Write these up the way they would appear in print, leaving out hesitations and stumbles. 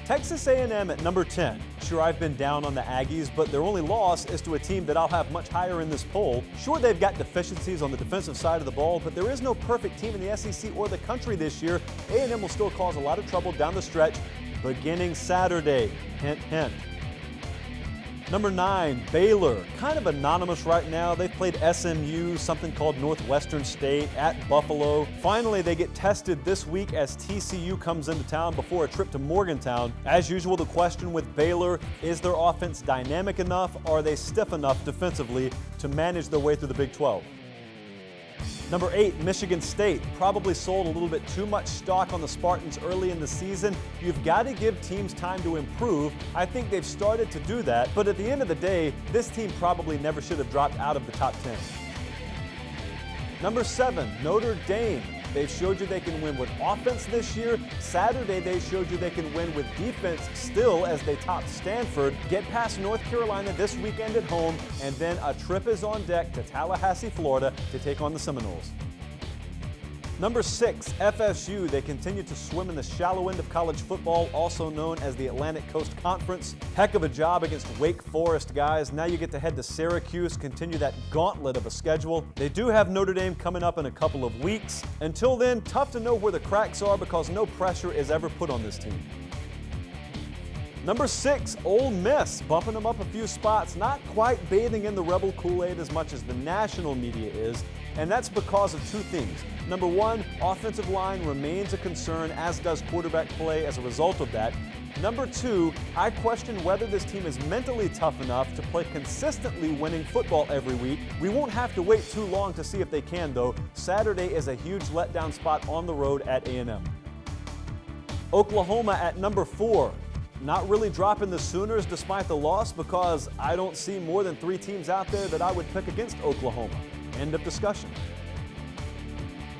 Texas A&M at number 10. Sure, I've been down on the Aggies, but their only loss is to a team that I'll have much higher in this poll. Sure, they've got deficiencies on the defensive side of the ball, but there is no perfect team in the SEC or the country this year. A&M will still cause a lot of trouble down the stretch beginning Saturday. Hint, hint. Number 9, Baylor. Kind of anonymous right now. They've played SMU, something called Northwestern State, at Buffalo. Finally, they get tested this week as TCU comes into town before a trip to Morgantown. As usual, the question with Baylor, is their offense dynamic enough? Are they stiff enough defensively to manage their way through the Big 12? Number 8, Michigan State. Probably sold a little bit too much stock on the Spartans early in the season. You've got to give teams time to improve. I think they've started to do that, but at the end of the day, this team probably never should have dropped out of the top 10. Number 7, Notre Dame. They've showed you they can win with offense this year. Saturday, they showed you they can win with defense still as they top Stanford. Get past North Carolina this weekend at home, and then a trip is on deck to Tallahassee, Florida to take on the Seminoles. Number 6, FSU. They continue to swim in the shallow end of college football, also known as the Atlantic Coast Conference. Heck of a job against Wake Forest, guys. Now you get to head to Syracuse, continue that gauntlet of a schedule. They do have Notre Dame coming up in a couple of weeks. Until then, tough to know where the cracks are because no pressure is ever put on this team. Number 6, Ole Miss, bumping them up a few spots, not quite bathing in the Rebel Kool-Aid as much as the national media is, and that's because of two things. Number 1, offensive line remains a concern, as does quarterback play as a result of that. Number 2, I question whether this team is mentally tough enough to play consistently winning football every week. We won't have to wait too long to see if they can, though. Saturday is a huge letdown spot on the road at A&M. Oklahoma at number 4. Not really dropping the Sooners despite the loss because I don't see more than 3 teams out there that I would pick against Oklahoma. End of discussion.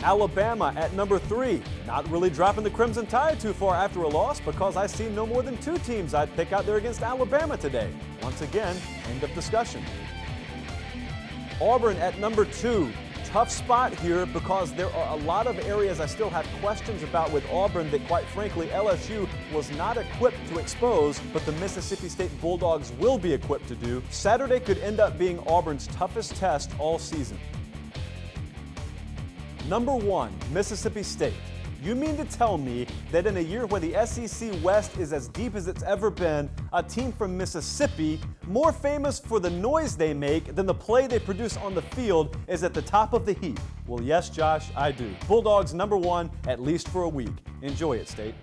Alabama at number 3. Not really dropping the Crimson Tide too far after a loss because I see no more than 2 teams I'd pick out there against Alabama today. Once again, end of discussion. Auburn at number 2. Tough spot here because there are a lot of areas I still have questions about with Auburn that, quite frankly, LSU was not equipped to expose, but the Mississippi State Bulldogs will be equipped to do. Saturday could end up being Auburn's toughest test all season. Number 1, Mississippi State. You mean to tell me that in a year where the SEC West is as deep as it's ever been, a team from Mississippi, more famous for the noise they make than the play they produce on the field, is at the top of the heap? Well, yes, Josh, I do. Bulldogs number 1, at least for a week. Enjoy it, State.